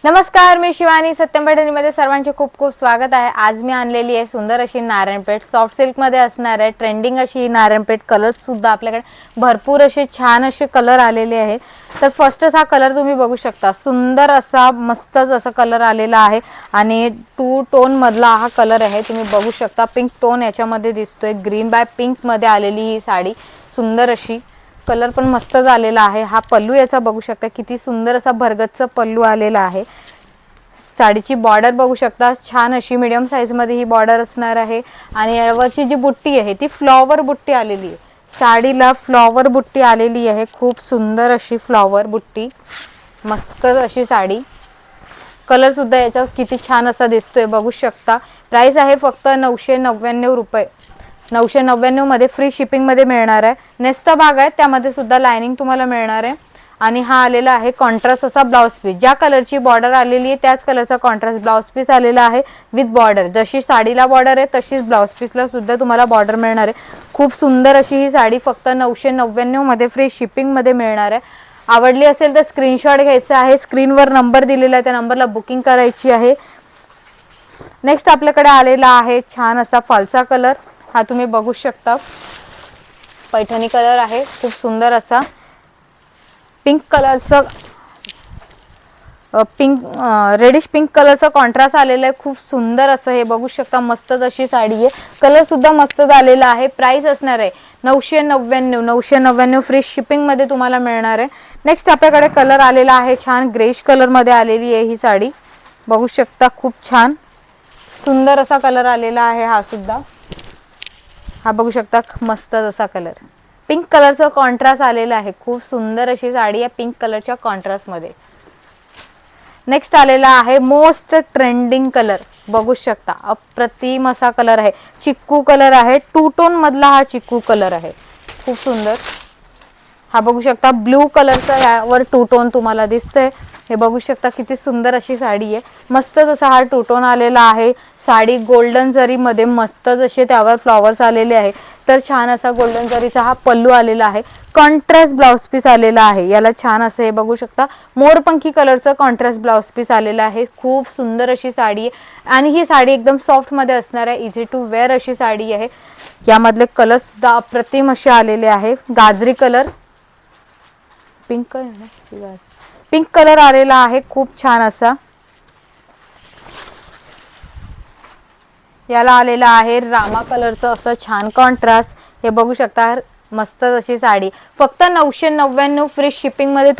नमस्कार, मी शिवानी. सत्यम पैठणीमध्ये सर्वांचे खूप खूप स्वागत आहे. आज मी आणलेली आहे सुंदर अशी नारायणपेठ. सॉफ्ट सिल्क मध्ये असणार आहे. ट्रेंडिंग अशी नारायणपेठ. कलर्स सुद्धा आपल्याकडे भरपूर असे छान असे कलर आलेले आहेत. तर फर्स्टच हा कलर तुम्ही बघू शकता. सुंदर असा मस्तच असा कलर आलेला आहे आणि 2 टोन मधला हा कलर आहे. तुम्ही बघू शकता पिंक टोन याच्यामध्ये दिसतोय. ग्रीन बाय पिंक मध्ये आलेली ही साडी सुंदर अशी. कलर पण मस्त झालेला आहे. हा पल्लू याचा बघू शकता किती सुंदर असा भरगतचा पल्लू आलेला आहे. साडीची बॉर्डर बघू शकता छान अशी मीडियम साइज मध्ये ही बॉर्डर असणार आहे आणि यावरची जी बुट्टी आहे ती फ्लॉवर बुट्टी आलेली आहे. साडीला फ्लॉवर बुट्टी आलेली आहे. खूप सुंदर अशी फ्लॉवर बुट्टी. मस्त अशी साडी. कलर सुद्धा याचा किती छान असा दिसतोय बघू शकता. प्राइस आहे फक्त 999 रुपये. 999 मध्ये फ्री शिपिंग मध्ये मिळणार आहे. नेक्स्ट भाग आहे त्यामध्ये सुद्धा लाइनिंग तुम्हाला मिळणार आहे आणि हा आलेला आहे कॉन्ट्रास्ट असा ब्लाउज पीस. ज्या कलरची बॉर्डर आलेली आहे त्याच कलरचा कॉन्ट्रास्ट ब्लाउज पीस आलेला आहे विथ बॉर्डर. जशी साडीला बॉर्डर आहे तशीच ब्लाउज पीसला सुद्धा तुम्हाला बॉर्डर मिळणार आहे. खूप सुंदर अशी ही साडी फक्त 999 मध्ये फ्री शिपिंग मध्ये मिळणार आहे. आवडली असेल तर स्क्रीनशॉट घ्यायचा आहे. स्क्रीनवर नंबर दिलेला आहे त्या नंबरला बुकिंग करायची आहे. नेक्स्ट आपल्याकडे आलेला आहे छान असा फालसा कलर. हा तुम्ही बघू शकता पैठणी कलर आहे. खूप सुंदर असा पिंक कलरचा रेडिश पिंक कलरचा कॉन्ट्रास्ट आलेला आहे. खूप सुंदर असं हे बघू शकता. मस्तच अशी साडी आहे. कलर सुद्धा मस्त झालेला आहे. प्राइस असणार आहे 999 फ्री शिपिंग मध्ये तुम्हाला मिळणार आहे. नेक्स्ट आपल्याकडे कलर आलेला आहे छान ग्रेश कलर मध्ये आलेली आहे ही साडी. बघू शकता खूप छान सुंदर असा कलर आलेला आहे. हा सुद्धा हा बघू शकता मस्त असा कलर. पिंक कलरचा कॉन्ट्रास्ट आलेला आहे. खूप सुंदर अशी साडी आहे पिंक कलरच्या कॉन्ट्रास्ट मध्ये. नेक्स्ट आलेला आहे मोस्ट ट्रेंडिंग कलर. बघू शकता अप्रतिम असा कलर आहे. चिक्कू कलर आहे. 2 टोन मधला हा चिक्कू कलर आहे. खूप सुंदर. हा बघू शकता ब्लू कलरचा यावर 2 टोन तुम्हाला दिसतंय. हे बघू शकता किती सुंदर अशी साडी आहे. मस्तच असा हा 2 टोन आलेला आहे. साडी गोल्डन जरी मध्ये मस्त जसे त्यावर फ्लॉवर्स आलेले आहे. तर छान असा गोल्डन जरीचा हा पल्लू आलेला आहे. कॉन्ट्रास्ट ब्लाउज पीस आलेला आहे. याला छान असं हे बघू शकता मोरपंखी कलरचं कॉन्ट्रास्ट ब्लाउज पीस आलेला आहे. खूप सुंदर अशी साडी आहे आणि ही साडी एकदम सॉफ्ट मध्ये असणार आहे. इझी टू वेअर अशी साडी आहे. यामधले कलर सुद्धा अप्रतिम असे आलेले आहे. गाजरी कलर पिंक कलर आलेला आहे खूप छान असा. याला आलेला आहे रामा कलरचं असं छान कॉन्ट्रास्ट. हे बघू शकता मस्त अशी साडी फक्त 999 फ्री शिपिंग मध्ये